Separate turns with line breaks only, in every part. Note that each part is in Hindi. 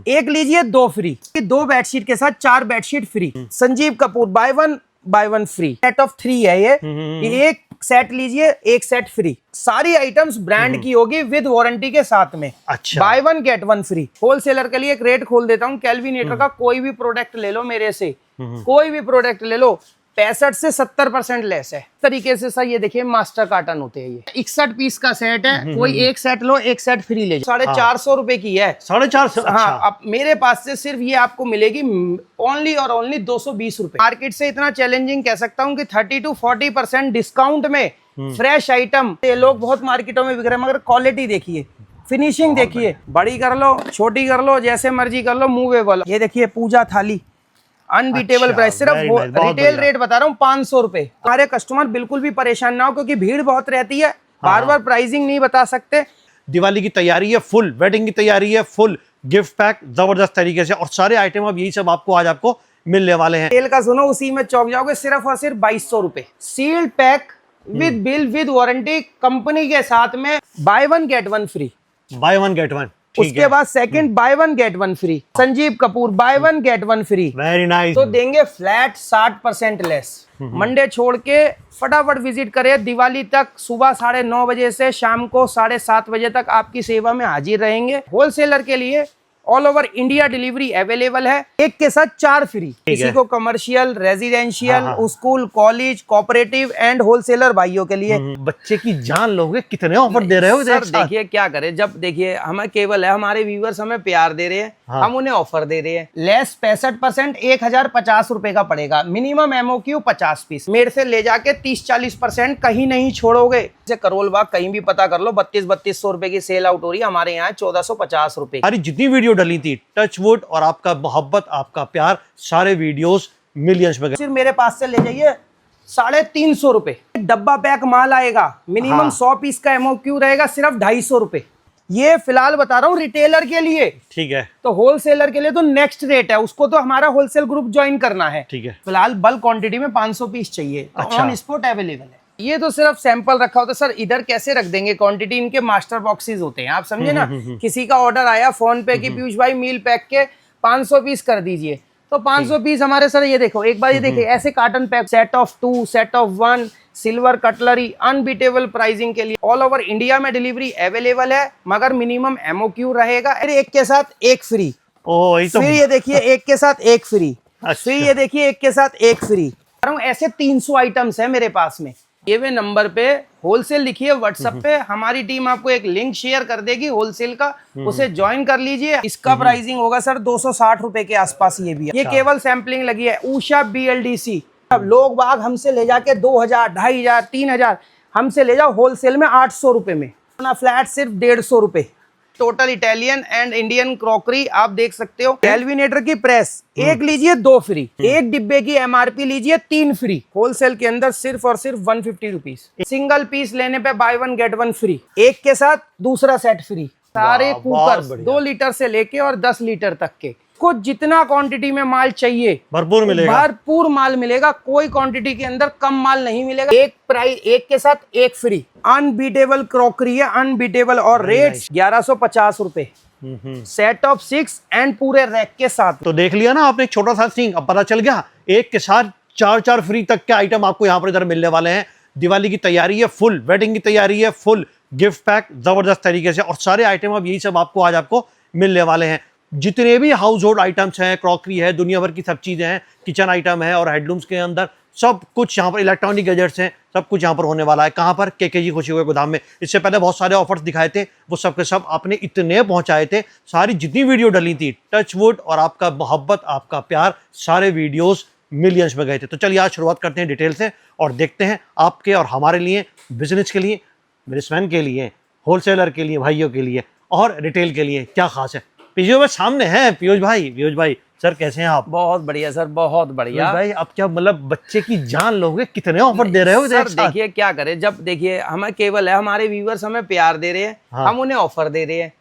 एक लीजिए दो फ्री, दो बेडशीट के साथ 4 bedsheet free. Sanjeev Kapoor buy one free, set of 3 है ये एक सेट लीजिए एक सेट फ्री। सारी आइटम्स ब्रांड की होगी विद वारंटी के साथ में।
अच्छा,
bye one get one free. Wholesaler के लिए एक रेट खोल देता हूँ, केल्विनेटर का कोई भी प्रोडक्ट ले लो मेरे से, कोई भी प्रोडक्ट ले लो 65 से 70% लेस है। इस तरीके से सर ये देखिए मास्टर कार्टन होते हैं, ये 61 पीस का सेट है, कोई एक सेट लो एक सेट फ्री ले जाओ। 450 रुपए की है।
450?
हाँ, अब मेरे पास से सिर्फ ये आपको मिलेगी ओनली और ओनली 220 रुपए। मार्केट से इतना चैलेंजिंग कह सकता हूँ कि 30 to 40% डिस्काउंट में फ्रेश आइटम। ये लोग बहुत मार्केटों में बिक रहे हैं, मगर क्वालिटी देखिए, फिनिशिंग देखिए, बड़ी कर लो छोटी कर लो जैसे मर्जी कर लो, मूवेबल। ये देखिए पूजा थाली अनबीटेबल प्राइस, सिर्फ रिटेल रेट बता रहा हूँ 500 रुपए। हमारे कस्टमर बिल्कुल भी परेशान ना हो, क्योंकि भीड़ बहुत रहती है, बार बार प्राइसिंग नहीं बता सकते।
दिवाली की तैयारी है फुल, वेडिंग की तैयारी है फुल, गिफ्ट पैक जबरदस्त तरीके से, और सारे आइटम अब यही सब आपको आज आपको मिलने वाले हैं।
तेल का सुनो, उसी में चौक जाओगे, सिर्फ और सिर्फ 2200 रुपए। Sealed pack with bill with warranty company के साथ में, buy one get one free.
Buy one get one,
उसके बाद second buy one get one free. Sanjeev Kapoor buy one get one free.
Very nice.
तो देंगे फ्लैट 60% लेस। मंडे छोड़ के फटाफट विजिट करें। दिवाली तक सुबह 9:30 बजे से शाम को 7:30 बजे तक आपकी सेवा में हाजिर रहेंगे। होलसेलर के लिए all over India delivery available है, एक के साथ 4 फ्री। किसी को commercial, residential, school, college, cooperative and wholesaler भाइयों के लिए।
बच्चे की जान लोगे, कितने ऑफर दे रहे हो
सर। देखिए क्या करें, जब देखिए हमें केवल है, हमारे व्यूवर्स हमें प्यार दे रहे हैं, हम उन्हें ऑफर दे रहे हैं। लेस 65% 1050 रुपए का पड़ेगा। Minimum MOQ 50 piece. मेरे से ले जाके 30-40% कहीं नहीं छोड़ोगे। जैसे करोल बाग कहीं भी पता कर लो, 3200 रुपए की सेल आउट हो रही है, हमारे यहाँ 1450 रुपए।
हमारी जितनी वीडियो डली थी टचवुड, और आपका मोहब्बत आपका प्यार, सारे वीडियोस मिलियंस में गए।
सिर्फ मेरे पास से ले जाइए 350 रुपए। डब्बा पैक माल आएगा, मिनिमम 100 पीस का एमओक्यू रहेगा, सिर्फ 250 रुपए। ये फिलहाल बता रहा हूँ रिटेलर के लिए,
ठीक है।
तो होलसेलर के लिए तो नेक्स्ट रेट है, उसको तो हमारा होलसेल ग्रुप ज्वाइन करना है।
ठीक है।
फिलहाल बल्क क्वांटिटी में 500 पीस चाहिए,
अच्छा।
ऑन स्पॉट अवेलेबल है। ये तो सिर्फ सैंपल रखा होता है सर, इधर कैसे रख देंगे क्वांटिटी, इनके मास्टर बॉक्सेस होते हैं, आप समझे ना। किसी का ऑर्डर आया फोन पे कि पीयूष भाई मील पैक के 500 पीस कर दीजिए, तो 500 पीस हमारे सर। ये देखो एक बार, ये देखिए ऐसे carton pack, set of 2, set of 1, silver cutlery, unbeatable pricing के लिए ऑल ओवर इंडिया में डिलीवरी अवेलेबल है, मगर मिनिमम एमओक्यू रहेगा। एक के साथ एक फ्री।
तो
फिर ये देखिए एक के साथ एक फ्री। फिर ये देखिए एक के साथ एक फ्री। ऐसे 300 आइटम्स है मेरे पास में। ये वे नंबर पे होलसेल लिखिए, व्हाट्सएप पे हमारी टीम आपको एक लिंक शेयर कर देगी होलसेल का, उसे ज्वाइन कर लीजिए। इसका प्राइसिंग होगा सर 260 रुपए के आसपास। ये भी है, ये केवल सैंपलिंग लगी है। उषा BLDC। अब लोग बाग हमसे ले जाके 2000, 2500, 3000, हमसे ले जाओ होलसेल में 800 रुपए में। अपना फ्लैट सिर्फ 150 रुपए। Total Italian and Indian crockery आप देख सकते हो। केल्विनेटर की प्रेस एक लीजिए 2 फ्री। एक डिब्बे की MRP लीजिए 3 फ्री। होलसेल के अंदर सिर्फ और सिर्फ 150 रुपीज। सिंगल पीस लेने पे bye one get one free, एक के साथ दूसरा सेट फ्री। सारे कुकर 2 लीटर से लेके और 10 लीटर तक के, को जितना क्वांटिटी में माल चाहिए
भरपूर मिलेगा।
भरपूर माल मिलेगा, कोई क्वांटिटी के अंदर कम माल नहीं मिलेगा। एक प्राइस, एक के साथ एक फ्री। अनबीटेबल क्रॉकरी है, अनबीटेबल, और रेट 1150 रुपए। सेट ऑफ 6 एंड पूरे रैक के साथ।
तो देख लिया ना आपने, छोटा सा सीन, अब पता चल गया एक के साथ 4 फ्री तक के आइटम आपको यहाँ पर इधर मिलने वाले हैं। दिवाली की तैयारी है फुल, वेडिंग की तैयारी है फुल, गिफ्ट पैक जबरदस्त तरीके से, और सारे आइटम अब यही सब आपको आज आपको मिलने वाले हैं। जितने भी हाउस होल्ड आइटम्स हैं, क्रॉकरी है, दुनिया भर की सब चीज़ें हैं, किचन आइटम है, और हेडलूम्स के अंदर सब कुछ यहाँ पर, इलेक्ट्रॉनिक गैजेट्स हैं, सब कुछ यहाँ पर होने वाला है। कहाँ पर? KKG खुशी हुए गोदाम में। इससे पहले बहुत सारे ऑफर्स दिखाए थे, वो सब के सब आपने इतने पहुँचाए थे। सारी जितनी वीडियो डली थी टचवुड, और आपका मोहब्बत आपका प्यार, सारे वीडियोज़ मिलियंस में गए थे। तो चलिए आज शुरुआत करते हैं डिटेल से, और देखते हैं आपके और हमारे लिए, बिजनेस के लिए, बिजनेसमैन के लिए, होलसेलर के लिए, भाइयों के लिए, और रिटेल के लिए क्या खास है। पीयूष भाई सामने है। पीयूष भाई सर कैसे हैं आप?
बहुत बढ़िया सर, बहुत बढ़िया
भाई। अब क्या मतलब बच्चे की जान लोगे, कितने ऑफर दे रहे हो
सर। देखिए क्या करें, जब देखिए हमें केवल है, हमारे व्यूवर्स हमें प्यार दे रहे हैं, हम उन्हें ऑफर दे रहे हैं।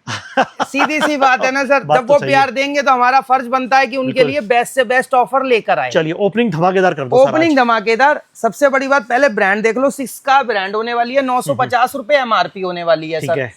सीधी सी बात है ना सर। जब वो प्यार देंगे तो हमारा फर्ज बनता है कि उनके लिए बेस्ट से बेस्ट ऑफर लेकर आए।
चलिए ओपनिंग धमाकेदार कर दो।
ओपनिंग धमाकेदार। सबसे बड़ी बात, पहले ब्रांड देख लो। 6 का ब्रांड होने वाली है, 950 रुपए MRP होने वाली है सर।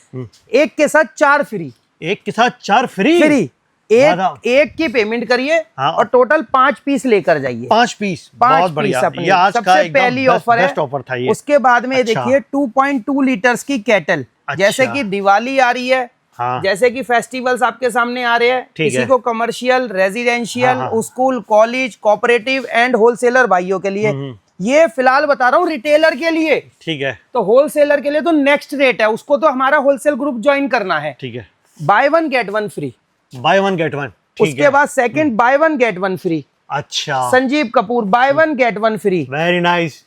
एक के साथ 4 फ्री।
एक के साथ 4 फ्री।
एक की पेमेंट करिए
हाँ।
और टोटल 5 पीस लेकर जाइए।
5 पीस,
5
बहुत बढ़िया।
पीस अपने
ये आज का
सबसे
एकदम
पहली
बेस्ट
ऑफर है।
बेस्ट ऑफर था ये।
उसके बाद में ये
अच्छा।
देखिए 2.2 लीटर्स की केटल, जैसे कि दिवाली आ रही है,
हाँ।
जैसे कि फेस्टिवल्स आपके सामने आ रहे हैं,
ठीक
किसी
है।
को कमर्शियल, रेजिडेंशियल,
हाँ, हाँ।
School, college, cooperative and wholesaler भाइयों के लिए। ये फिलहाल बता रहा हूँ रिटेलर के लिए।
ठीक है,
तो होलसेलर के लिए तो नेक्स्ट रेट है, उसको तो हमारा होलसेल ग्रुप ज्वाइन करना है।
ठीक है।
Buy 1 get 1 free.
Buy 1 get 1। ठीक
उसके
है।
बाद सेकंड बाय 1 गेट 1 फ्री।
अच्छा,
Sanjeev Kapoor buy 1 get 1 free.
Very nice.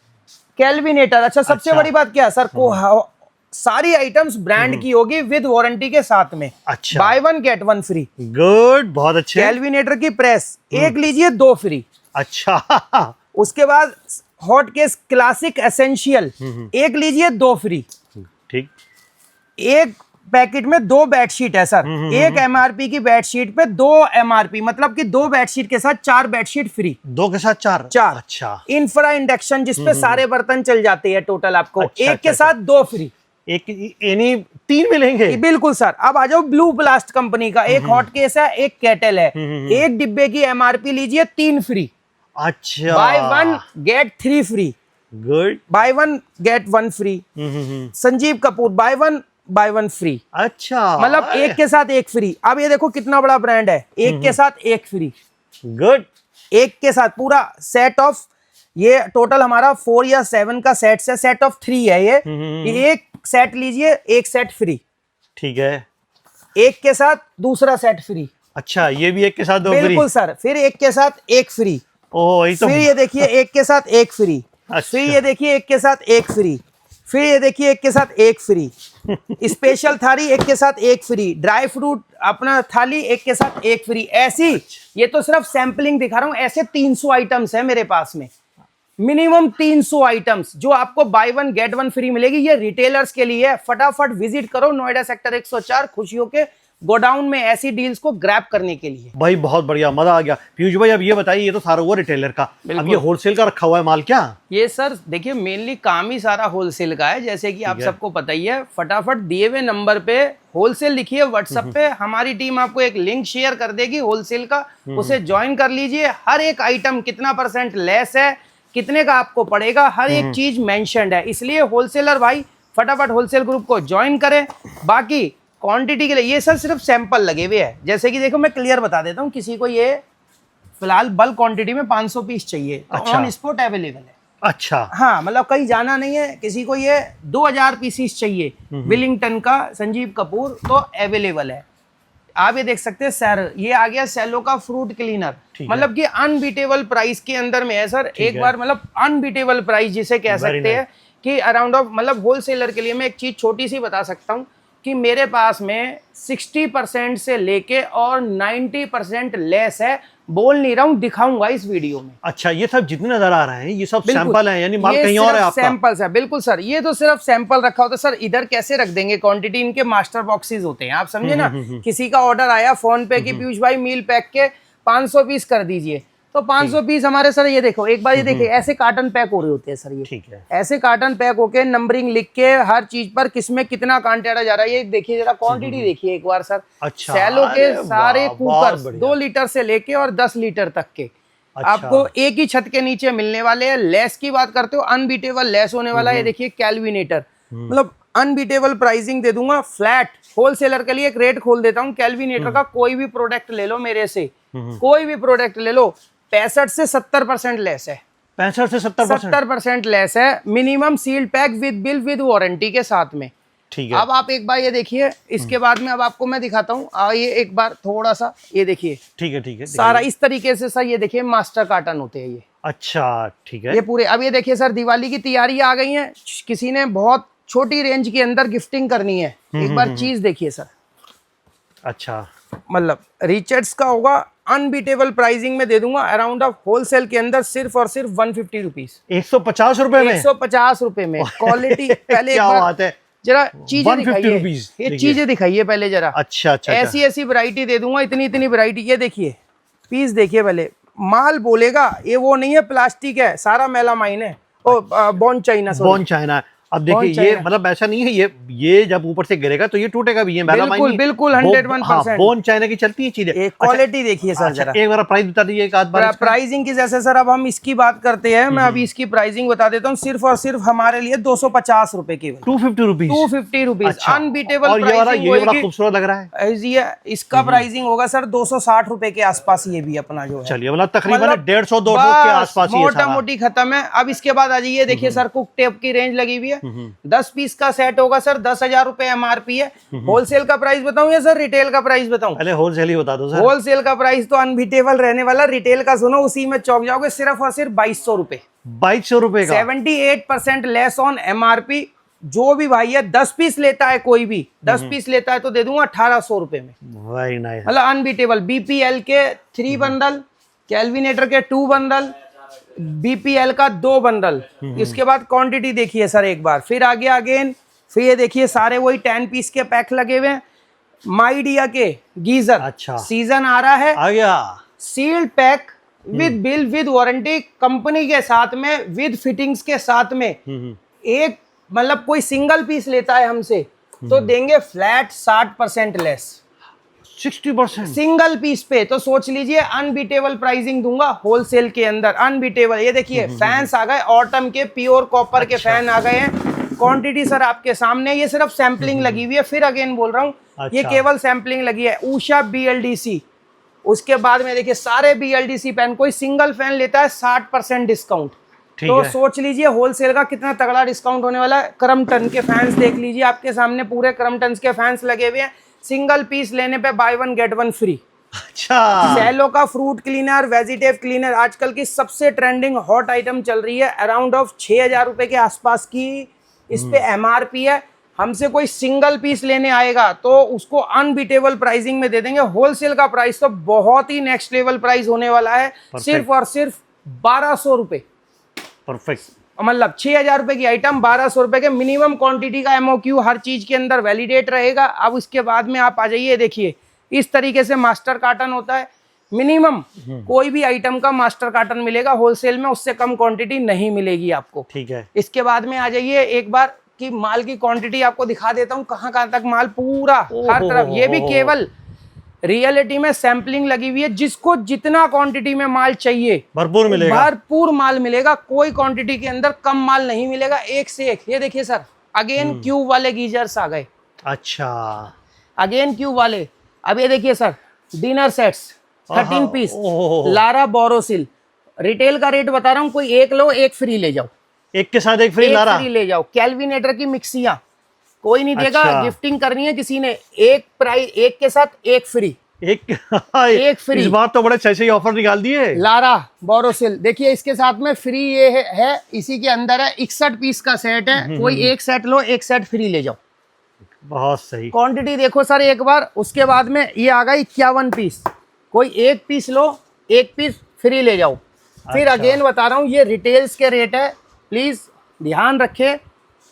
Kelvinator. अच्छा, सबसे
अच्छा।
बड़ी बात क्या है सर को सारी आइटम्स ब्रांड की होगी विद वारंटी के साथ में।
अच्छा।
Buy 1 get 1 free.
गुड, बहुत अच्छे।
कैलविनेटर की प्रेस एक लीजिए 2 फ्री।
अच्छा।
उसके बाद हॉट केस क्लासिक एसेंशियल एक लीजिए 2 फ्री।
ठीक।
एक पैकेट में 2 बेडशीट है सर। एक एमआरपी की बेडशीट पे 2 एमआरपी, मतलब कि 2 बेडशीट के साथ 4 बेडशीट फ्री।
2 के साथ 4।
4।
अच्छा।
इंफ्रा इंडक्शन जिसपे सारे बर्तन चल जाते हैं टोटल आपको।
अच्छा,
एक के
अच्छा,
साथ 2 फ्री।
एक यानी 3 मिलेंगे।
बिल्कुल सर। अब आ जाओ ब्लू ब्लास्ट कंपनी का, एक हॉट केस है, एक केटल है। एक डिब्बे की एमआरपी लीजिए 3 फ्री।
अच्छा।
Buy 1 get 3 free.
Good.
Buy 1 get 1 free. Sanjeev Kapoor buy 1 free.
अच्छा,
मतलब एक के साथ एक फ्री। अब ये देखो कितना बड़ा ब्रांड है, एक के साथ एक फ्री।
गुड।
एक के साथ पूरा सेट ऑफ, ये टोटल हमारा 4 या 7 का सेट है, सेट ऑफ 3 है ये एक सेट लीजिए, एक सेट फ्री।
ठीक है।
एक के साथ दूसरा सेट फ्री।
अच्छा, ये भी एक के साथ 2 फ्री।
बिल्कुल सर। फिर एक के साथ एक फ्री।
ओह, ये तो
फिर ये देखिए एक के साथ एक फ्री।
अच्छा।
फिर ये देखिए एक के साथ एक फ्री। फिर ये देखिए एक के साथ एक फ्री। स्पेशल थाली एक के साथ एक फ्री। ड्राई फ्रूट अपना थाली एक के साथ एक फ्री। ऐसी ये तो सिर्फ सैंपलिंग दिखा रहा हूं, ऐसे 300 आइटम्स है मेरे पास में। मिनिमम 300 आइटम्स जो आपको बाय 1 गेट 1 फ्री मिलेगी। ये रिटेलर्स के लिए है। फटाफट विजिट करो नोएडा सेक्टर 104 खुशियों के गोडाउन में ऐसी डील्स को ग्रैब करने के लिए।
भाई बहुत बढ़िया, मजा आ गया। पीयूष भाई, अब ये बताइए, ये तो सारा हुआ रिटेलर का, अब ये होलसेल का रखा हुआ है माल क्या?
ये सर देखिए मेनली काम ही सारा होलसेल का है, जैसे कि आप सबको पता ही है। फटाफट दिए हुए नंबर पे होलसेल लिखिए व्हाट्सएप पे, हमारी टीम आपको एक लिंक शेयर कर देगी होलसेल का, उसे ज्वाइन कर लीजिए। हर एक आइटम कितना % लेस है, कितने का आपको पड़ेगा, हर एक चीज मेंशन्ड है। इसलिए होलसेलर भाई फटाफट होलसेल ग्रुप को ज्वाइन करें। बाकी क्वांटिटी के लिए ये सर सिर्फ सैंपल लगे हुए हैं। जैसे कि देखो मैं क्लियर बता देता हूँ, किसी को ये फिलहाल बल्क क्वांटिटी में 500 पीस चाहिए तो
अच्छा।
ऑन स्पॉट अवेलेबल है।
अच्छा।
हाँ, मतलब कहीं जाना नहीं है। किसी को ये 2000 पीसीस चाहिए विलिंगटन का संजीव कपूर, तो अवेलेबल है। आप ये देख सकते हैं सर, ये आ गया सेलो का फ्रूट क्लीनर, मतलब कि अनबीटेबल प्राइस के अंदर में है सर। एक बार मतलब अनबीटेबल प्राइस जिसे कह सकते हैं कि अराउंड ऑफ, मतलब होलसेलर के लिए मैं एक चीज छोटी सी बता सकता हूँ कि मेरे पास में 60% से लेके और 90% लेस है। बोल नहीं रहा हूँ, दिखाऊंगा इस वीडियो में।
अच्छा, ये सब जितने नजर आ रहे हैं ये सब सैंपल हैं, यानी माल कहीं और है आपका?
सैंपल्स है, बिल्कुल सर। ये तो सिर्फ सैंपल रखा होता है सर। इधर कैसे रख देंगे क्वांटिटी, इनके मास्टर बॉक्सेस होते हैं, आप समझे ना। किसी का ऑर्डर आया फोन पे कि पीयूष भाई मील पैक के 500 पीस कर दीजिए, तो 500 पीस हमारे सर, ये देखो एक बार ये देखिए ऐसे कार्टन पैक हो रहे होते हैं सर। ये
ठीक है।
ऐसे कार्टन पैक होके नंबरिंग लिख के हर चीज पर किसमें कितना कांटेड़ा जा रहा है, ये देखिए जरा क्वांटिटी देखिए एक बार सर।
अच्छा,
सेलो के
अरे
सारे
वाह,
कुकर
बहुत
2 लीटर से लेके और 10 लीटर तक के
अच्छा।
आपको एक ही छत के नीचे मिलने वाले हैं। लेस की बात करते हो, अनबीटेबल लेस होने वाला है। ये देखिए कैलविनेटर, मतलब अनबीटेबल प्राइसिंग दे दूंगा फ्लैट। होलसेलर के लिए एक रेट खोल देता हूँ कैलविनेटर का। कोई भी प्रोडक्ट ले लो मेरे से, कोई भी प्रोडक्ट ले लो, 65 से 70% लेस है।
65 से
70% लेस है। Minimum sealed pack with bill with warranty के साथ में।
ठीक है।
अब आप एक बार ये देखिए, इसके बाद में अब आपको मैं दिखाता हूँ। ये एक बार थोड़ा सा ये देखिए,
ठीक है। ठीक है,
सारा इस तरीके से सर। ये देखिए मास्टर कार्टन होते हैं ये।
अच्छा, ठीक है।
ये पूरे, अब ये देखिए सर, दिवाली की तैयारी आ गई है। किसी ने बहुत छोटी रेंज के अंदर गिफ्टिंग करनी है, एक बार चीज देखिए सर।
अच्छा,
मतलब रिचर्ड्स का होगा, अनबीटेबल प्राइसिंग में दे दूंगा। अराउंड ऑफ होलसेल के अंदर सिर्फ और सिर्फ 150 रुपीज,
150 रुपए में,
150 रुपए में क्वालिटी। पहले
क्या
एक बार
बात है,
जरा चीजें
150
दिखाइए,
रुपीज
ये चीजें दिखाइए पहले जरा।
अच्छा अच्छा।
ऐसी ऐसी वैरायटी दे दूंगा, इतनी इतनी वैरायटी। ये देखिए पीस देखिए पहले, माल बोलेगा। ये वो नहीं है प्लास्टिक है, सारा मेलामाइन है, ओ बॉन चाइना,
बॉन चाइना। अब देखिए
कौन
ये
चाइना?
मतलब ऐसा नहीं है, ये जब ऊपर से गिरेगा तो ये टूटेगा भी, ये
बिल्कुल बिल्कुल 101%।
बोन चाइना की चलती है चीजें।
एक क्वालिटी देखिए सर जरा।
एक बार प्राइस बता दीजिए एक आध बार इसका।
प्राइसिंग की जैसे सर अब हम इसकी बात करते हैं, मैं अभी इसकी प्राइसिंग बता देता हूँ। सिर्फ और सिर्फ हमारे लिए 250 रुपए की,
250 रुपीज,
250 रुपीज अनबीटेबल
और ये
प्राइसिंग
बड़ा
होगी।
खूबसूरत लग रहा है।
ये इसका प्राइसिंग होगा सर 260 रुपए के आसपास, ये भी अपना जो है।
चलिए मतलब तकरीबन
मतलब
150-200 के आसपास ही है
मोटा
सारा।
मोटी खत्म है। अब इसके बाद आ जाइए, देखिए सर कुक टेप की रेंज लगी हुई है। 10 पीस का सेट होगा सर, 10,000 रुपए एमआरपी है। होलसेल का प्राइस बताऊं या सर रिटेल का प्राइस बताऊं?
पहले होलसेल ही बता दो सर।
होलसेल का प्राइस तो अनबीटेबल रहने वाला, रिटेल का सुनो उसी में चौंक जाओगे। सिर्फ और सिर्फ 2200 रुपए,
2200 रुपए का,
78% लेस ऑन एमआरपी। जो भी भाई है 10 पीस लेता है, कोई भी 10 पीस लेता है तो दे दूंगा 1800 रुपए में।
Very nice.
मतलब अनबीटेबल। बीपीएल के 3 बंडल, कैलविनेटर के 2 बंडल, बीपीएल का 2 बंडल। इसके बाद क्वांटिटी देखिए सर एक बार, फिर आगे अगेन, फिर ये देखिए सारे वही 10 पीस के पैक लगे हुए हैं। माइडिया के गीजर,
अच्छा
सीजन आ रहा है,
आ गया।
Sealed pack with bill with warranty, company के साथ में, विद फिटिंग्स के साथ में। एक मतलब कोई सिंगल पीस लेता है हमसे तो देंगे फ्लैट 60% लेस
60%
सिंगल पीस पे। तो सोच लीजिए अनबीटेबल प्राइसिंग दूंगा होलसेल के अंदर, अनबीटेबल। ये देखिए फैंस आ गए, ऑटम के प्योर कॉपर के फैन आ गए हैं। क्वांटिटी सर आपके सामने, ये सिर्फ सैंपलिंग लगी हुई है। फिर अगेन बोल रहा हूँ ये केवल सैंपलिंग लगी है। उषा BLDC, उसके बाद में देखिए सारे BLDC फैन, कोई सिंगल फैन लेता है 60% डिस्काउंट। तो सोच लीजिए होलसेल का कितना तगड़ा डिस्काउंट होने वाला है। क्रम्पटन के फैंस देख लीजिए, आपके सामने पूरे क्रम्पटन के फैंस लगे हुए हैं। सिंगल पीस लेने पे बाय 1 गेट 1 फ्री।
अच्छा,
सेलो का फ्रूट क्लीनर, वेजिटेब क्लीनर, आजकल की सबसे ट्रेंडिंग हॉट आइटम चल रही है। अराउंड ऑफ 6000 रुपए के आसपास की इस पे एमआरपी है। हमसे कोई सिंगल पीस लेने आएगा तो उसको अनबीटेबल प्राइसिंग में दे देंगे। होलसेल का प्राइस तो बहुत ही नेक्स्ट लेवल प्राइस होने वाला है, सिर्फ और सिर्फ 1200 रुपए।
परफेक्ट।
मतलब 6000 रुपए की आइटम 1200 रुपए के। मिनिमम क्वांटिटी का एमओक्यू हर चीज के अंदर वैलिडेट रहेगा। अब इसके बाद में आप आ जाइए, देखिए इस तरीके से मास्टर कार्टन होता है। मिनिमम कोई भी आइटम का मास्टर कार्टन मिलेगा होलसेल में, उससे कम क्वांटिटी नहीं मिलेगी आपको।
ठीक है।
इसके बाद में आ जाइए एक बार कि माल की क्वांटिटी आपको दिखा देता हूँ, कहाँ कहाँ तक माल, पूरा हर तरफ। ये भी केवल रियलिटी में सैंपलिंग लगी हुई है। जिसको जितना क्वांटिटी में माल चाहिए
भरपूर मिलेगा,
भरपूर माल मिलेगा। कोई क्वांटिटी के अंदर कम माल नहीं मिलेगा, एक से एक। ये देखिए सर अगेन क्यूब वाले गीजर्स आ गए।
अच्छा,
अगेन क्यूब वाले। अब ये देखिए sir dinner sets 13 piece Larah Borosil. Retail का रेट बता रहा हूँ, कोई एक लो एक फ्री ले जाओ,
एक के साथ एक फ्री लारा,
फ्री ले जाओ। कैलविनेटर की मिक्सियां कोई नहीं देगा।
अच्छा।
गिफ्टिंग करनी है किसी ने, एक प्राइस, एक के साथ एक फ्री,
एक
फ्री।
इस बार तो बड़े सही सही ऑफर निकाल दिए।
लारा बोरोसिल देखिए, इसके साथ में फ्री ये है इसी के अंदर है। 61 पीस का सेट है, कोई एक सेट लो एक सेट फ्री ले जाओ।
बहुत सही।
क्वांटिटी देखो सर एक बार। उसके बाद में ये आ गई 51 पीस, कोई एक पीस लो एक पीस फ्री ले जाओ। फिर अगेन बता रहा हूँ ये रिटेल्स के रेट है, प्लीज ध्यान रखें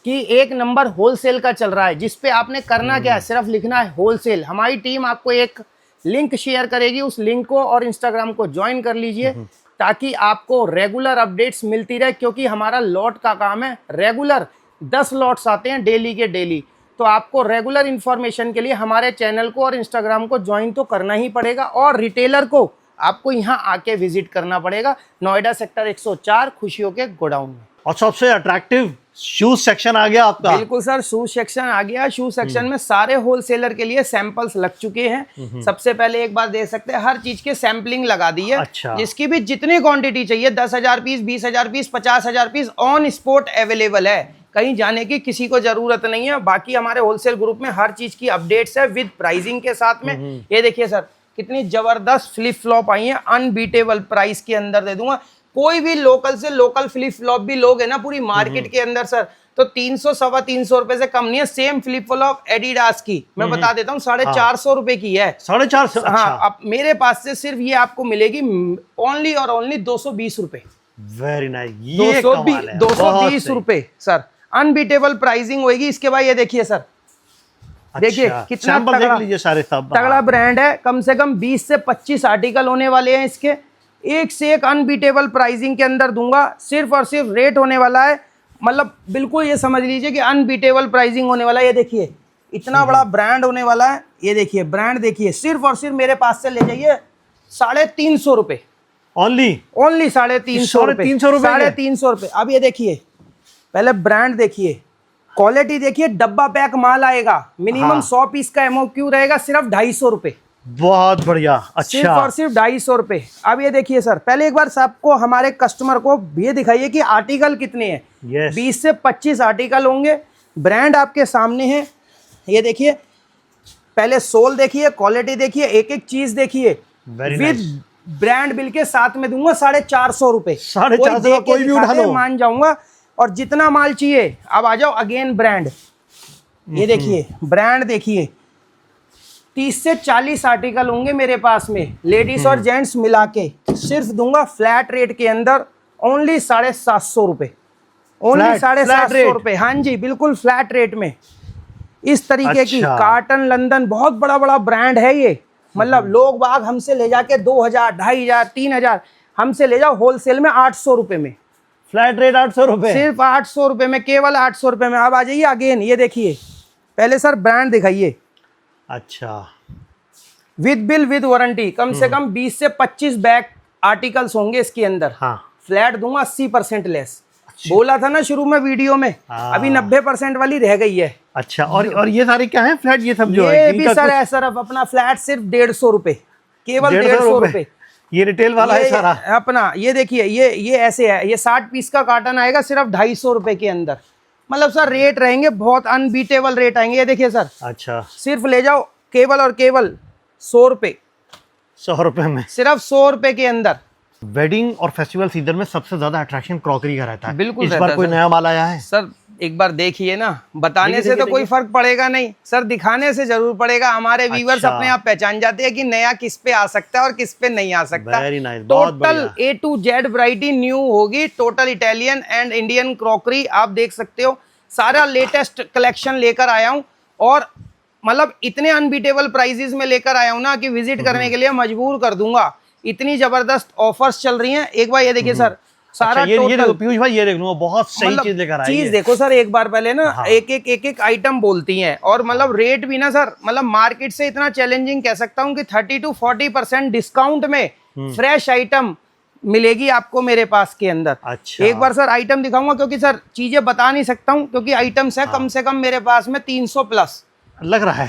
कि एक नंबर होलसेल का चल रहा है। जिस पे आपने करना क्या है, सिर्फ लिखना है होलसेल। हमारी टीम आपको एक लिंक शेयर करेगी, उस लिंक को और इंस्टाग्राम को ज्वाइन कर लीजिए ताकि आपको रेगुलर अपडेट्स मिलती रहे। क्योंकि हमारा लॉट का काम है, रेगुलर 10 लॉट्स आते हैं डेली के डेली। तो आपको रेगुलर इन्फॉर्मेशन के लिए हमारे चैनल को और इंस्टाग्राम को ज्वाइन तो करना ही पड़ेगा, और रिटेलर को आपको यहाँ आके विजिट करना पड़ेगा, नोएडा सेक्टर 104 खुशियों के गोडाउन में।
और सबसे अट्रैक्टिव शूज सेक्शन आ गया आपका।
बिल्कुल सर, शूज सेक्शन आ गया। शूज सेक्शन में सारे होलसेलर के लिए सैंपल्स लग चुके हैं। सबसे पहले एक बार देख सकते हैं, हर चीज के सैंपलिंग लगा दी है।
अच्छा।
जिसकी भी जितनी क्वांटिटी चाहिए, 10,000 piece, 20,000 piece, 50,000 piece on spot available है। कहीं जाने की किसी को जरूरत नहीं है। बाकी हमारे होलसेल ग्रुप में हर चीज की अपडेट्स है विद प्राइसिंग के साथ में। ये देखिए सर कितनी जबरदस्त फ्लिप फ्लॉप आई है, अनबीटेबल प्राइस के अंदर दे दूंगा। कोई भी लोकल से लोकल फ्लिप फ्लॉप भी लोग है ना पूरी मार्केट के अंदर सर, तो 300 सवा 300 रुपए से कम नहीं है। सेम फ्लिप फ्लॉप एडिडास की मैं बता देता हूँ 450 रुपए की है।
450?
हाँ, अब मेरे पास से सिर्फ ये आपको मिलेगी ओनली और ओनली 220 रुपए।
वेरी नाइस, ये कमाल है।
220 रुपए सर, अनबीटेबल प्राइसिंग होगी। इसके बाद ये देखिए सर, देखिए कितना
तगड़ा, देख लीजिए सारे सब
तगड़ा ब्रांड है। कम से कम 20 से 25 आर्टिकल होने वाले हैं इसके, एक से एक अनबीटेबल प्राइसिंग के अंदर दूंगा। सिर्फ और सिर्फ रेट होने वाला है मतलब बिल्कुल ये समझ लीजिए कि अनबीटेबल प्राइसिंग होने वाला है। ये देखिए इतना बड़ा ब्रांड होने वाला है। ये देखिए ब्रांड देखिए, सिर्फ और सिर्फ मेरे पास से ले जाइए 350 रुपए
ओनली
350 रुपए, 350 रुपए। अब ये देखिए पहले ब्रांड देखिए, क्वालिटी देखिए, डब्बा पैक माल आएगा, मिनिमम 100 पीस का एमओक्यू रहेगा, सिर्फ 250 रुपए।
बहुत बढ़िया।
सिर्फ
अच्छा
और सिर्फ 250 रुपए। अब ये देखिए सर, पहले एक बार सबको हमारे कस्टमर को ये दिखाइए कि आर्टिकल कितने हैं।
Yes.
20 से 25 आर्टिकल होंगे। ब्रांड आपके सामने है। ये देखिए पहले सोल देखिए, क्वालिटी देखिए, एक एक चीज देखिए।
Very
with
nice.
Brand bill के साथ में दूंगा 450 रुपए।
450 कोई भी उठा लो,
मान जाऊंगा। और जितना माल चाहिए, अब आ जाओ अगेन ब्रांड। ये देखिए ब्रांड देखिए, 30 से 40 आर्टिकल होंगे मेरे पास में, लेडीज और जेंट्स मिला के। सिर्फ दूंगा फ्लैट रेट के अंदर ओनली 750 रुपए। ओनली 750 रुपए। हाँ जी, बिल्कुल फ्लैट रेट में। इस तरीके की कार्टन लंदन बहुत बड़ा बड़ा ब्रांड है ये। मतलब लोग बाग हमसे ले जाके 2000, 2500, 3000 हमसे ले जाओ होलसेल में 800 रुपए में।
फ्लैट रेट 800 रुपए,
सिर्फ 800 रुपए में, केवल 800 रुपए में। अब आ जाइए अगेन, ये देखिए पहले सर ब्रांड दिखाइए।
अच्छा
विद बिल विद वारंटी, कम से कम 20 से 25 बैक आर्टिकल्स होंगे इसके अंदर।
हाँ
फ्लैट दूंगा 80% लेस। बोला था ना शुरू में वीडियो में, अभी 90% वाली रह गई है।
अच्छा, और ये सारे क्या है फ्लैट, ये सब जो
ये
है
भी सर है सर, अब अपना फ्लैट सिर्फ 150 रुपए, केवल 150 रुपए।
ये रिटेल वाला है सारा
अपना। ये देखिए ये ऐसे है, ये 60 पीस का कार्टन आएगा सिर्फ 250 रुपए के अंदर। मतलब सर रेट रहेंगे बहुत अनबीटेबल रेट आएंगे। ये देखिए सर,
अच्छा
सिर्फ ले जाओ केवल और केवल 100 रुपए,
100 रुपए में,
सिर्फ 100 रुपए के अंदर।
वेडिंग और फेस्टिवल सीजन में सबसे ज्यादा अट्रैक्शन क्रॉकरी का रहता है।
बिल्कुल
इस
रहता
बार
है
कोई
सर।
नया माल आया है
सर एक बार देखिए ना, बताने
देखिए,
से तो
देखिए,
कोई
देखिए।
फर्क पड़ेगा नहीं सर, दिखाने से जरूर पड़ेगा। हमारे व्यूअर्स
अच्छा।
अपने आप पहचान जाते हैं कि नया किस पे आ सकता है और किस पे नहीं आ सकता।
Very nice, बहुत
टोटल
बढ़िया।
A to Z variety new होगी। Total Italian and Indian crockery आप देख सकते हो, सारा लेटेस्ट कलेक्शन लेकर आया हूँ। और मतलब इतने अनबीटेबल प्राइजेस में लेकर आया हूँ ना कि विजिट करने के लिए मजबूर कर दूंगा। इतनी जबरदस्त ऑफर्स चल रही हैं। एक बार ये देखिए सर, सारा
अच्छा, ये
टोटल
देखो पीयूष भाई, ये देख लो बहुत सही
मतलब
चीज लेकर आई
चीज
है।
देखो सर, एक बार पहले ना
हाँ।
एक आइटम बोलती हैं, और मतलब रेट भी ना सर, मतलब मार्केट से इतना चैलेंजिंग कह सकता हूँ कि 30 to 40% डिस्काउंट में फ्रेश आइटम मिलेगी आपको मेरे पास के अंदर।
अच्छा।
एक बार सर आइटम दिखाऊंगा, क्योंकि सर चीजें बता नहीं सकता हूँ, क्योंकि आइटम्स है कम से कम मेरे पास में 300 प्लस।
लग रहा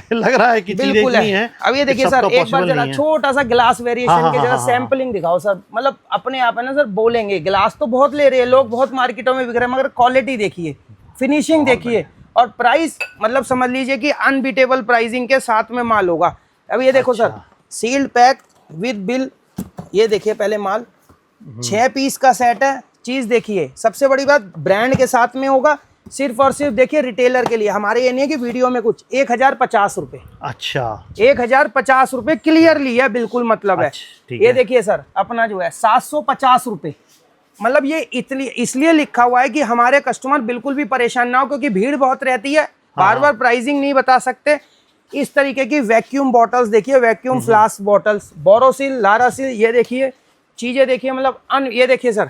है कि चीजें
बिल्कुल
इतनी
है।
हैं
अब ये देखिए
कि
सर,
सबका
एक बार
possible
जरा
नहीं है।
छोटा सा ग्लास वेरिएशन
हाँ,
के
हाँ,
जरा
हाँ,
सैंपलिंग दिखाओ सर। मतलब अपने आप है ना सर, बोलेंगे गिलास तो बहुत ले रहे हैं लोग, बहुत मार्केटों में बिक रहे हैं, मगर क्वालिटी देखिए, फिनिशिंग देखिए, और प्राइस मतलब समझ लीजिए कि अनबीटेबल प्राइसिंग के साथ में माल होगा। अब ये देखो sir, sealed pack with bill. ये देखिए पहले माल 6 पीस का सेट है। चीज देखिए, सबसे बड़ी बात ब्रांड के साथ में होगा। सिर्फ और सिर्फ देखिए रिटेलर के लिए, हमारे ये नहीं है कि वीडियो में कुछ, 1050 रुपए।
अच्छा
1050 रुपए क्लियरली है, बिल्कुल मतलब है।
ठीक
ये
है।
देखिए सर, अपना जो है 750 रुपए। मतलब ये इतनी इसलिए लिखा हुआ है कि हमारे कस्टमर बिल्कुल भी परेशान ना हो, क्योंकि भीड़ बहुत रहती है, बार बार प्राइसिंग नहीं बता सकते। इस तरीके की वैक्यूम बॉटल्स देखिए, वैक्यूम फ्लास्क बॉटल्स, बोरोसिल, लारासिल। ये देखिए चीजें देखिए, मतलब ये देखिए सर,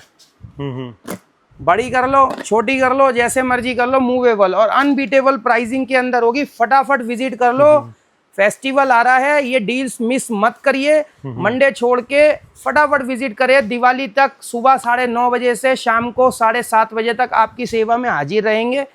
बड़ी कर लो छोटी कर लो जैसे मर्जी कर लो, मूवेबल और अनबीटेबल प्राइसिंग के अंदर होगी। फटाफट विजिट कर लो। फेस्टिवल आ रहा है, ये डील्स मिस मत करिए। मंडे छोड़ के फटाफट विजिट करिए। दिवाली तक सुबह 9:30 बजे से शाम को 7:30 बजे तक आपकी सेवा में हाजिर रहेंगे।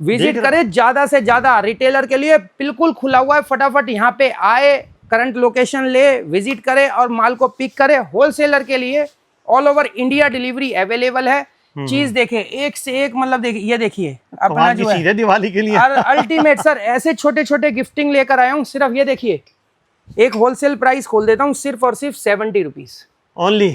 विजिट करें ज्यादा से ज्यादा। रिटेलर के लिए बिल्कुल खुला हुआ है, फटाफट यहाँ पे आए, करंट लोकेशन ले, विजिट करें और माल को पिक करें। होलसेलर के लिए all over India delivery available है। चीज देखे एक से एक, मतलब देखिए, ये देखिए अपना जो है
दिवाली के लिए
अल्टीमेट सर, ऐसे छोटे छोटे गिफ्टिंग लेकर आया हूँ। सिर्फ ये देखिए, एक होलसेल प्राइस खोल देता हूँ, सिर्फ और सिर्फ 70 रुपीज
ओनली।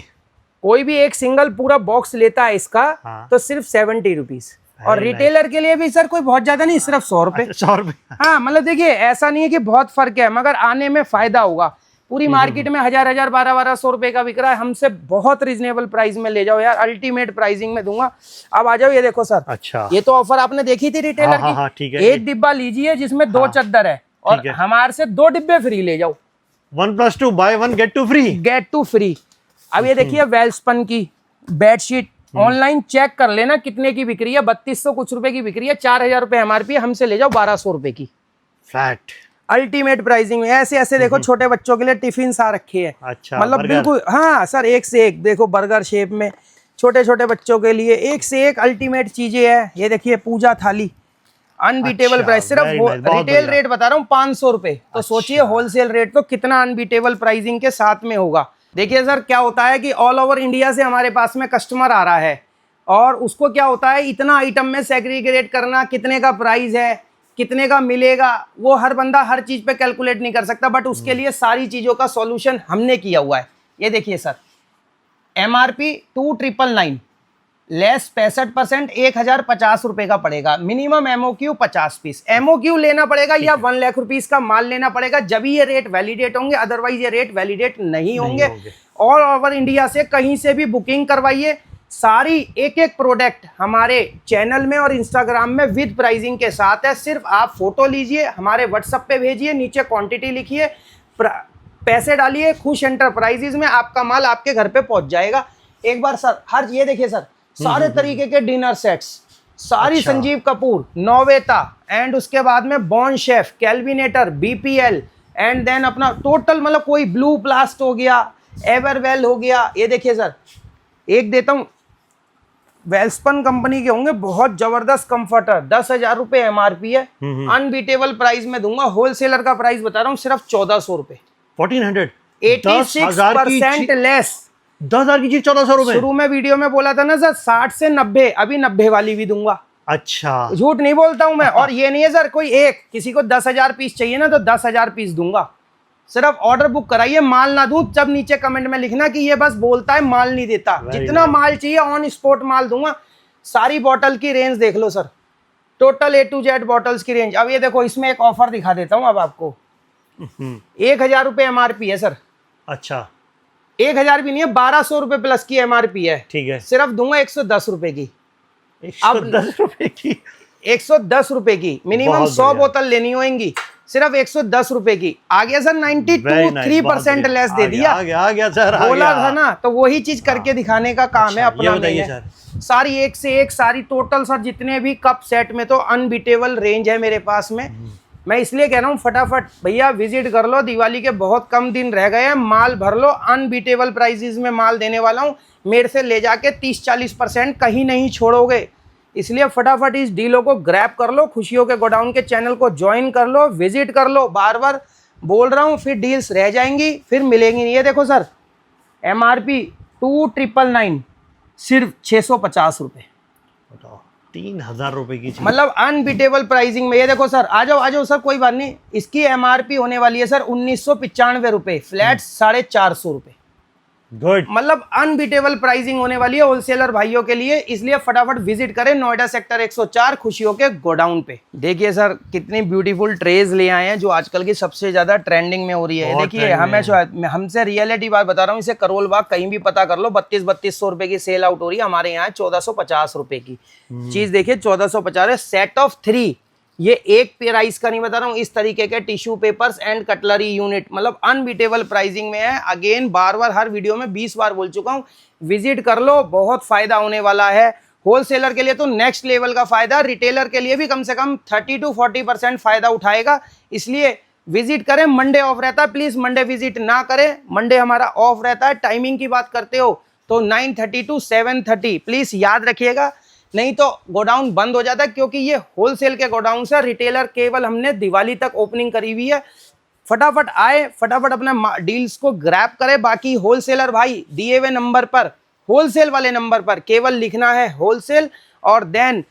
कोई भी एक सिंगल पूरा बॉक्स लेता है इसका, तो सिर्फ 70 रुपीज। और रिटेलर के लिए भी सर कोई बहुत ज्यादा नहीं, सिर्फ 100 रुपए।
100 रुपए।
हाँ, मतलब देखिए ऐसा नहीं है कि बहुत फर्क है, मगर आने में फायदा होगा। पूरी मार्केट में 1000 1200 रुपए का बिक रहा है, हमसे बहुत रीजनेबल प्राइस में ले जाओ यार, अल्टीमेट प्राइसिंग में दूंगा। अब आ जाओ, ये देखो सर,
अच्छा,
ये तो ऑफर आपने देखी थी रिटेलर
हाँ,
की।
ठीक है।
एक डिब्बा लीजिए जिसमें 2 चद्दर है, और हमारे से 2 डिब्बे फ्री ले जाओ।
1+2 buy 1 get 2 free.
Get 2 free. अब ये देखिए वेल्सपन की बेडशीट ऑनलाइन चेक कर लेना कितने की बिक्री है, 3200 कुछ रुपए की बिक्री है, 4000 रुपए एमआरपी, हमसे ले जाओ 1200 रुपए की
फ्लैट।
अल्टीमेट प्राइसिंग में। ऐसे ऐसे देखो छोटे बच्चों के लिए टिफिन आ रखे हैं।
अच्छा,
मतलब
बर्गर।
बिल्कुल हाँ सर, एक से एक देखो बर्गर शेप में छोटे छोटे बच्चों के लिए एक से एक अल्टीमेट चीजें है। ये देखिए पूजा थाली अनबीटेबल
अच्छा,
प्राइस, सिर्फ
very nice, बहुत
रिटेल
बढ़िया।
रेट बता रहा हूँ 500 रुपए, तो
अच्छा।
सोचिए होलसेल रेट तो कितना अनबीटेबल प्राइसिंग के साथ में होगा। देखिए सर क्या होता है कि ऑल ओवर इंडिया से हमारे पास में कस्टमर आ रहा है और उसको क्या होता है इतना आइटम में सेग्रीगेट करना, कितने का प्राइस है, कितने का मिलेगा, वो हर बंदा हर चीज पे कैलकुलेट नहीं कर सकता, बट उसके लिए सारी चीजों का सॉल्यूशन हमने किया हुआ है। ये देखिए सर, एमआरपी 2999 लेस 65%, 1050 रुपए का पड़ेगा। मिनिमम एमओक्यू 50 पीस एमओक्यू लेना पड़ेगा या 1 लाख रुपीस का माल लेना पड़ेगा, जब ये रेट वैलिडेट होंगे, अदरवाइज ये रेट वैलिडेट नहीं होंगे। ऑल ओवर इंडिया से कहीं से भी बुकिंग करवाइए, सारी एक एक प्रोडक्ट हमारे चैनल में और इंस्टाग्राम में विद प्राइसिंग के साथ है। सिर्फ आप फोटो लीजिए, हमारे व्हाट्सएप पे भेजिए, नीचे क्वांटिटी लिखिए, पैसे डालिए, खुश एंटरप्राइजेज में आपका माल आपके घर पे पहुंच जाएगा। एक बार सर हर ये देखिए सर, सारे तरीके के डिनर सेट्स, सारी
अच्छा।
संजीव कपूर, नोवेता एंड उसके बाद में born chef, Kelvinator, BPL and then अपना टोटल मतलब कोई ब्लू प्लास्ट हो गया, एवरवेल हो गया। ये देखिए सर, एक देता हूँ, वेल्सपन कंपनी के होंगे, बहुत जबरदस्त कंफर्टर, 10,000 रुपए एमआरपी है, अनबीटेबल प्राइस में दूंगा। होलसेलर का प्राइस बता रहा हूँ सिर्फ 1400 रुपए,
1400,
86% लेस।
10,000 की चीज 1400 रुपए।
शुरू में वीडियो में बोला था ना सर 60 से 90, अभी 90 वाली भी दूंगा।
अच्छा,
झूठ नहीं बोलता हूं मैं। और ये नहीं है सर कोई एक, किसी को 10,000 पीस चाहिए ना तो 10,000 पीस दूंगा। सिर्फ ऑर्डर बुक कराइए, माल ना दूं तब नीचे कमेंट में लिखना कि ये बस बोलता है माल नहीं देता। जितना माल चाहिए ऑन स्पॉट माल दूंगा। सारी बॉटल की रेंज देख लो sir, total A to Z bottles की रेंज। अब ये देखो, इसमें एक ऑफर दिखा देता हूं अब आपको। 1,000 रुपए एमआरपी है सर।
अच्छा,
1,000 भी नहीं है, 1200 रुपए प्लस की एमआरपी है।
ठीक है,
सिर्फ दूंगा 110 रुपए की।
110 रुपए की,
110 रुपए की, मिनिमम
बहुत
100
बढ़िया।
बोतल लेनी होंगी, सिर्फ 110 रुपए की। आ गया सर, 93% लेस दे दिया।
आ गया सर,
बोला था ना, तो वही चीज करके दिखाने का काम है अपना।
बताइए
मैंने
सर।
सारी एक से एक सारी टोटल सर जितने भी कप सेट में तो अनबीटेबल रेंज है मेरे पास में। मैं इसलिए कह रहा हूँ फटाफट भैया विजिट कर लो, दिवाली के बहुत कम दिन रह गए हैं, माल भर लो। अनबीटेबल प्राइसेस में माल देने वाला हूँ, मेरे से ले जाके 30-40% कहीं नहीं छोड़ोगे। इसलिए फटाफट इस डीलों को ग्रैब कर लो, खुशियों के गोडाउन के चैनल को ज्वाइन कर लो, विजिट कर लो। बार बार बोल रहा हूँ, फिर डील्स रह जाएंगी, फिर मिलेंगी नहीं। ये देखो सर, एमआरपी 2999 सिर्फ 650 रुपए,
बताओ 3,000 रुपए की चीज।
मतलब अनबीटेबल प्राइसिंग में। ये देखो सर, आ जाओ सर, कोई बात नहीं। इसकी एमआरपी होने वाली है सर 1995 रुपए, फ्लैट 450 रुपए।
गुड,
मतलब अनबीटेबल प्राइसिंग होने वाली है होलसेलर भाइयों के लिए। इसलिए फटाफट विजिट करें नोएडा सेक्टर 104 खुशियों के गोडाउन पे। देखिए सर कितनी ब्यूटीफुल ट्रेज ले आए हैं जो आजकल की सबसे ज्यादा ट्रेंडिंग में हो रही है। देखिए हमसे रियलिटी बात बता रहा हूँ, इसे करोल बाग कहीं भी पता कर लो, 3200 रुपए की सेल आउट हो रही है। हमारे यहाँ 1450 रुपए की चीज देखिए 1450 है। सेट ऑफ 3, ये एक प्राइस का नहीं बता रहा हूँ, इस तरीके के tissue papers and cutlery unit, मतलब अनबीटेबल प्राइसिंग में है। अगेन बार बार हर वीडियो में 20 बार बोल चुका हूँ, विजिट कर लो, बहुत फायदा होने वाला है। होलसेलर के लिए तो नेक्स्ट लेवल का फायदा, रिटेलर के लिए भी कम से कम 30 to 40% फायदा उठाएगा। इसलिए विजिट करें। मंडे ऑफ रहता है, प्लीज मंडे विजिट ना करें, मंडे हमारा ऑफ रहता है। टाइमिंग की बात करते हो तो 9:30 to 7:30 प्लीज याद रखिएगा, नहीं तो गोडाउन बंद हो जाता है, क्योंकि ये होलसेल के गोडाउन से रिटेलर केवल हमने दिवाली तक ओपनिंग करी हुई है। फटाफट आए, फटाफट अपना डील्स को ग्रैब करें। बाकी होलसेलर भाई दिए हुए नंबर पर, होलसेल वाले नंबर पर केवल लिखना है होलसेल, और देन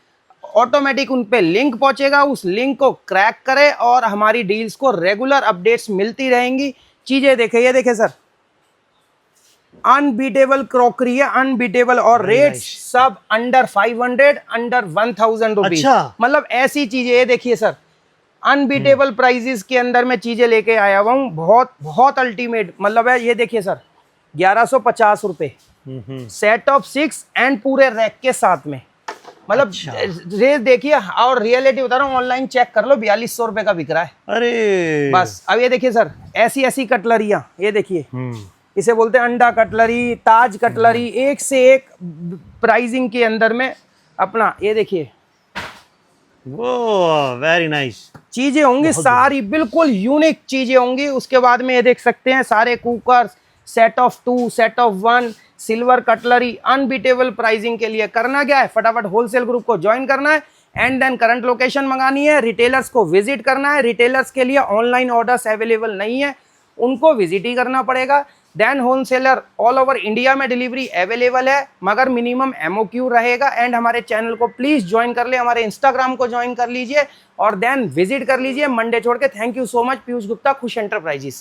ऑटोमेटिक उन पे लिंक पहुंचेगा। उस लिंक को क्रैक करें और हमारी डील्स को रेगुलर अपडेट्स मिलती रहेंगी। चीजें देखें, ये देखें सर, अनबीटेबल क्रॉकरी है, अनबीटेबल, और रेट्स सब अंडर 500, अंडर 1000 रुपीज।
अच्छा।
मतलब ऐसी चीजें, ये देखिए सर, अनबीटेबल प्राइजेस के अंदर मैं चीजें लेके आया हुआ हूँ, बहुत बहुत अल्टीमेट मतलब है। ये देखिए सर, 1150 रुपए, सेट ऑफ 6 एंड पूरे रैक के साथ में, मतलब रेट देखिए। और रियलिटी बता रहा हूँ, ऑनलाइन चेक कर लो, 4200 रुपए का बिक रहा है।
अरे
बस अब ये देखिए सर, ऐसी ऐसी कटलरियां, ये देखिए, इसे बोलते हैं अंडा कटलरी, ताज कटलरी, एक से एक प्राइसिंग के अंदर में अपना ये देखिए
वो वेरी नाइस।
चीजें होंगी, सारी बिल्कुल यूनिक चीजें होंगी। उसके बाद में ये देख सकते हैं सारे cookers, set of 2, set of 1, silver cutlery, unbeatable pricing के लिए करना क्या है, फटाफट होलसेल ग्रुप को ज्वाइन करना है एंड देन करंट लोकेशन मंगानी है, रिटेलर्स को विजिट करना है। रिटेलर्स के लिए ऑनलाइन ऑर्डर्स अवेलेबल नहीं है, उनको विजिट ही करना पड़ेगा। Then wholesaler all over India में डिलीवरी अवेलेबल है, मगर मिनिमम MOQ रहेगा। एंड हमारे चैनल को प्लीज ज्वाइन कर ले, हमारे इंस्टाग्राम को ज्वाइन कर लीजिए और देन विजिट कर लीजिए मंडे छोड़ के। Thank you so much, Piyush Gupta, खुश एंटरप्राइजेस।